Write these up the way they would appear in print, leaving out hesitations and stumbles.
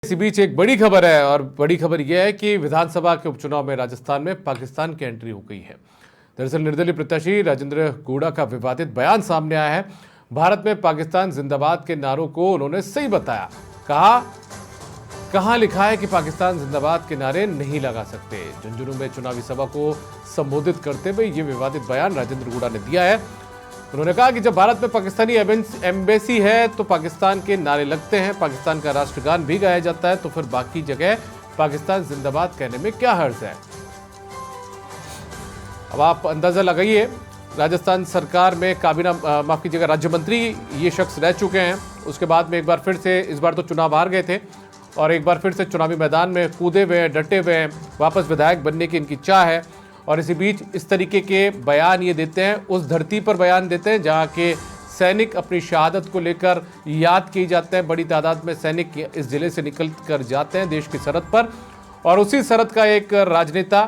इसी बीच एक बड़ी खबर है और बड़ी खबर यह है कि विधानसभा के उपचुनाव में राजस्थान में पाकिस्तान की एंट्री हो गई है। दरअसल निर्दलीय प्रत्याशी राजेंद्र गौड़ा का विवादित बयान सामने आया है। भारत में पाकिस्तान जिंदाबाद के नारों को उन्होंने सही बताया। कहां लिखा है कि पाकिस्तान जिंदाबाद के नारे नहीं लगा सकते। झुंझुनू में चुनावी सभा को संबोधित करते हुए ये विवादित बयान राजेंद्र गौड़ा ने दिया है। उन्होंने कहा कि जब भारत में पाकिस्तानी एम्बेसी है तो पाकिस्तान के नारे लगते हैं, पाकिस्तान का राष्ट्रगान भी गाया जाता है, तो फिर बाकी जगह पाकिस्तान जिंदाबाद कहने में क्या हर्ज है। अब आप अंदाजा लगाइए, राजस्थान सरकार में काबीना माफ कीजिएगा राज्य मंत्री ये शख्स रह चुके हैं। उसके बाद में एक बार फिर से, इस बार तो चुनाव हार गए थे और एक बार फिर से चुनावी मैदान में कूदे हुए हैं, डटे हुए हैं, वापस विधायक बनने की इनकी चाह है। और इसी बीच इस तरीके के बयान ये देते हैं, उस धरती पर बयान देते हैं जहां के सैनिक अपनी शहादत को लेकर याद किए जाते हैं। बड़ी तादाद में सैनिक इस जिले से निकल कर जाते हैं देश की सरहद पर, और उसी सरहद का एक राजनेता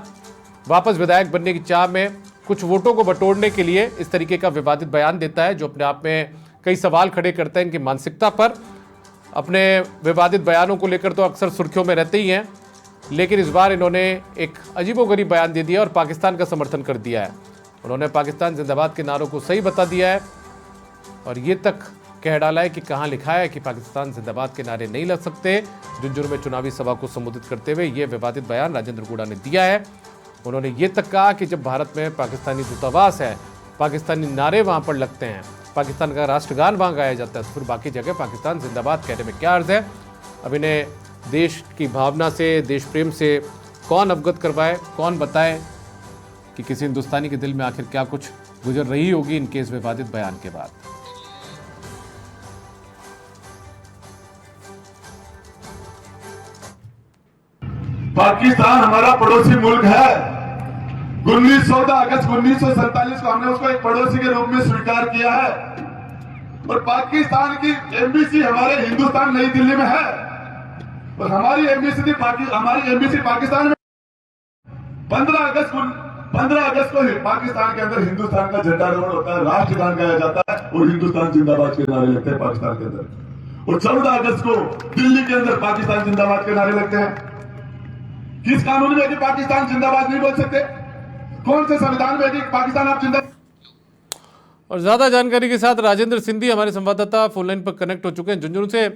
वापस विधायक बनने की चाह में कुछ वोटों को बटोरने के लिए इस तरीके का विवादित बयान देता है, जो अपने आप में कई सवाल खड़े करते हैं इनकी मानसिकता पर। अपने विवादित बयानों को लेकर तो अक्सर सुर्खियों में रहते ही हैं, लेकिन इस बार इन्होंने एक अजीबोगरीब बयान दे दिया और पाकिस्तान का समर्थन कर दिया है। उन्होंने पाकिस्तान जिंदाबाद के नारों को सही बता दिया है और ये तक कह डाला है कि कहां लिखा है कि पाकिस्तान जिंदाबाद के नारे नहीं लग सकते। झुंझुनू में चुनावी सभा को संबोधित करते हुए ये विवादित बयान राजेंद्र गौड़ा ने दिया है। उन्होंने ये तक कहा कि जब भारत में पाकिस्तानी दूतावास है, पाकिस्तानी नारे वहां पर लगते हैं, पाकिस्तान का राष्ट्रगान वहां गाया जाता है, तो फिर बाकी जगह पाकिस्तान जिंदाबाद कहने में क्या अर्ज है। अब इन्हें देश की भावना से, देश प्रेम से कौन अवगत करवाए, कौन बताए कि किसी हिंदुस्तानी के दिल में आखिर क्या कुछ गुजर रही होगी इनके इस विवादित बयान के बाद। पाकिस्तान हमारा पड़ोसी मुल्क है। 14 अगस्त 1947 को हमने उसको एक पड़ोसी के रूप में स्वीकार किया है और पाकिस्तान की एम्बेसी हमारे हिंदुस्तान नई दिल्ली में है और हमारी एम्बेसी पाकिस्तान में 15 अगस्त को पाकिस्तान के अंदर हिंदुस्तान का झंडा रोहण होता है, राष्ट्रगान गाया जाता है और हिंदुस्तान जिंदाबाद के नारे लगते हैं पाकिस्तान के अंदर। और 14 अगस्त को दिल्ली के अंदर पाकिस्तान जिंदाबाद के नारे लगते हैं। किस कानून में कि पाकिस्तान जिंदाबाद नहीं बोल सकते? कौन से संविधान में कि पाकिस्तान आप जिंदाबाद? और ज्यादा जानकारी के साथ राजेंद्र सिंधी हमारे संवाददाता फोन लाइन पर कनेक्ट हो चुके हैं झुंझुनू से।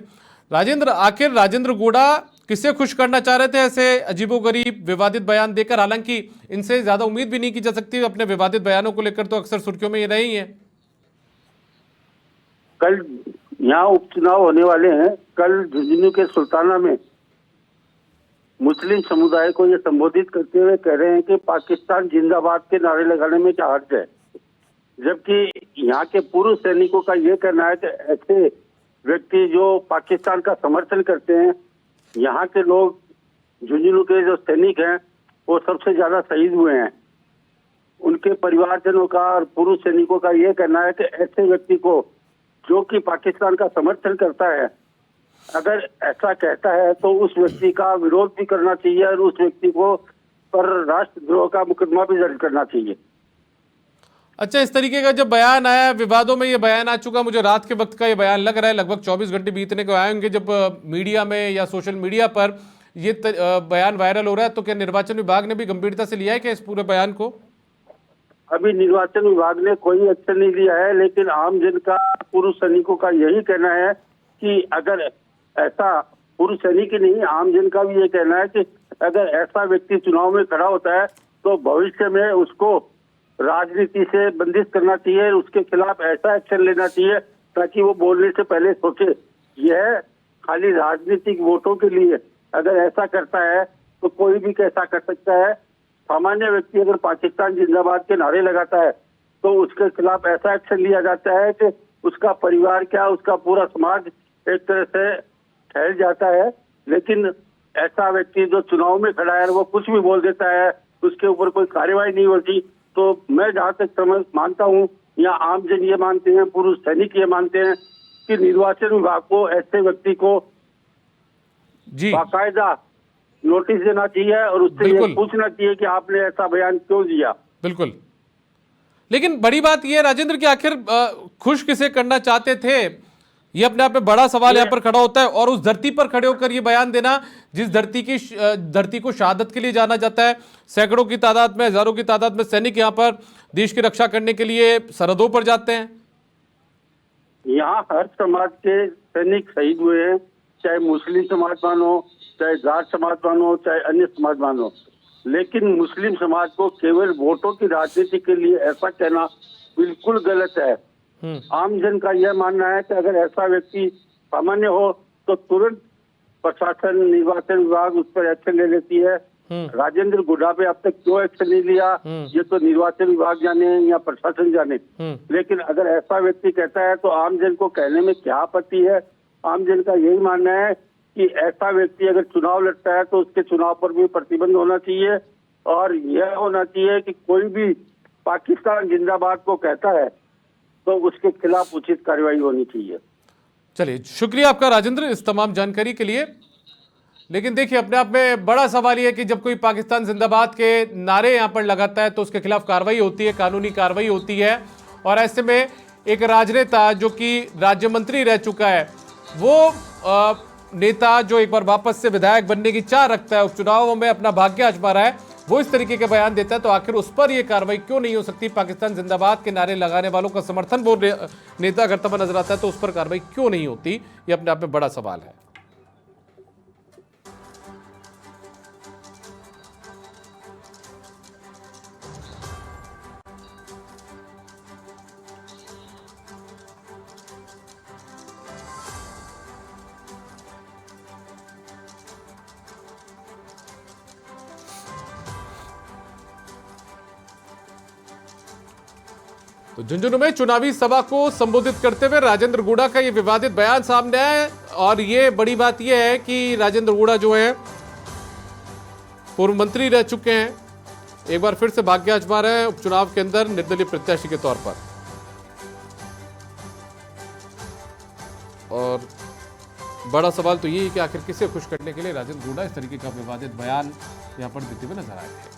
राजेंद्र, आखिर राजेंद्र गौड़ा किससे खुश करना चाह रहे थे ऐसे अजीबोगरीब विवादित बयान देकर? हालांकि इनसे ज्यादा उम्मीद भी नहीं की जा सकती, अपने विवादित बयानों को लेकर तो अक्सर सुर्खियों में ये रहे ही हैं। कल यहाँ उपचुनाव होने वाले हैं। कल झुंझुनू के सुल्ताना में मुस्लिम समुदाय को ये संबोधित करते हुए कह रहे हैं कि पाकिस्तान जिंदाबाद के नारे लगाने में क्या हर्ज है, जबकि यहाँ के पूर्व सैनिकों का ये कहना है कि ऐसे व्यक्ति जो पाकिस्तान का समर्थन करते हैं, यहाँ के लोग झुंझुनू के जो सैनिक हैं वो सबसे ज्यादा शहीद हुए हैं। उनके परिवारजनों का और पूर्व सैनिकों का ये कहना है कि ऐसे व्यक्ति को जो कि पाकिस्तान का समर्थन करता है, अगर ऐसा कहता है तो उस व्यक्ति का विरोध भी करना चाहिए और उस व्यक्ति को पर राष्ट्रद्रोह का मुकदमा भी दर्ज करना चाहिए। अच्छा, इस तरीके का जब बयान आया, विवादों में ये बयान आ चुका, मुझे रात के वक्त का ये बयान लग रहा है, लगभग 24 घंटे बीतने को आएंगे जब मीडिया में या सोशल मीडिया पर ये बयान वायरल हो रहा है, तो क्या निर्वाचन विभाग ने भी गंभीरता से लिया है क्या इस पूरे बयान को? अभी निर्वाचन विभाग ने कोई एक्शन नहीं लिया है, लेकिन आम जन का, पूर्व सैनिकों का यही कहना है कि अगर ऐसा, पूर्व सैनिक ही नहीं आम जन का भी ये कहना है कि अगर ऐसा व्यक्ति चुनाव में खड़ा होता है तो भविष्य में उसको राजनीति से बंदिश करना चाहिए, उसके खिलाफ ऐसा एक्शन लेना चाहिए ताकि वो बोलने से पहले सोचे। यह खाली राजनीतिक वोटों के लिए अगर ऐसा करता है तो कोई भी कैसा कर सकता है। सामान्य व्यक्ति अगर पाकिस्तान जिंदाबाद के नारे लगाता है तो उसके खिलाफ ऐसा एक्शन लिया जाता है कि उसका परिवार क्या, उसका पूरा समाज एक तरह से ठहर जाता है। लेकिन ऐसा व्यक्ति जो चुनाव में खड़ा है वो कुछ भी बोल देता है, उसके ऊपर कोई कार्रवाई नहीं होती। तो मैं जहां तक समझ मानता हूं, या आम जन ये मानते हैं, पूर्व सैनिक ये मानते हैं कि निर्वाचन विभाग को ऐसे व्यक्ति को बाकायदा नोटिस देना चाहिए और उससे ये पूछना चाहिए कि आपने ऐसा बयान क्यों दिया। बिल्कुल, लेकिन बड़ी बात यह राजेंद्र कि आखिर खुश किसे करना चाहते थे? ये अपने आप में बड़ा सवाल यहाँ पर खड़ा होता है। और उस धरती पर खड़े होकर ये बयान देना जिस धरती को शहादत के लिए जाना जाता है, सैकड़ों की तादाद में, हजारों की तादाद में सैनिक यहाँ पर देश की रक्षा करने के लिए सरहदों पर जाते हैं। यहाँ हर समाज के सैनिक शहीद हुए हैं, चाहे मुस्लिम समाजवान हो, चाहे जाट समाजवान हो, चाहे अन्य समाजवान हो। लेकिन मुस्लिम समाज को केवल वोटों की राजनीति के लिए ऐसा कहना बिल्कुल गलत है। आम जन का यह मानना है कि अगर ऐसा व्यक्ति सामान्य हो तो तुरंत प्रशासन, निर्वाचन विभाग उस पर एक्शन ले लेती है। राजेंद्र गुड्डा पे अब तक क्यों एक्शन नहीं लिया, ये तो निर्वाचन विभाग जाने या प्रशासन जाने। लेकिन अगर ऐसा व्यक्ति कहता है तो आम जन को कहने में क्या आपत्ति है। आम जन का यही मानना है कि ऐसा व्यक्ति अगर चुनाव लड़ता है तो उसके चुनाव पर भी प्रतिबंध होना चाहिए, और यह होना चाहिए कि कोई भी पाकिस्तान जिंदाबाद को कहता है तो उसके खिलाफ उचित कार्रवाई होनी चाहिए। चलिए, शुक्रिया आपका राजेंद्र इस तमाम जानकारी के लिए। लेकिन देखिए, अपने आप में बड़ा सवाल यह है कि जब कोई पाकिस्तान जिंदाबाद के नारे यहाँ पर लगाता है तो उसके खिलाफ कार्रवाई होती है, कानूनी कार्रवाई होती है। और ऐसे में एक राजनेता जो कि राज्य मंत्री रह चुका है, वो नेता जो एक बार वापस से विधायक बनने की चाह रखता है, उपचुनावों में अपना भाग्य आजमा रहा है, वो इस तरीके के बयान देता है, तो आखिर उस पर यह कार्रवाई क्यों नहीं हो सकती? पाकिस्तान जिंदाबाद के नारे लगाने वालों का समर्थन वो नेता करता हुआ नजर आता है, तो उस पर कार्रवाई क्यों नहीं होती? ये अपने आप में बड़ा सवाल है। तो झुंझुनू में चुनावी सभा को संबोधित करते हुए राजेंद्र गुड़ा का ये विवादित बयान सामने आया है। और ये बड़ी बात यह है कि राजेंद्र गुड़ा जो है पूर्व मंत्री रह चुके हैं, एक बार फिर से भाग्य आजमा रहे हैं उपचुनाव के अंदर निर्दलीय प्रत्याशी के तौर पर। और बड़ा सवाल तो ये है कि आखिर किसे खुश करने के लिए राजेंद्र गुड़ा इस तरीके का विवादित बयान यहां पर देते हुए नजर आए थे।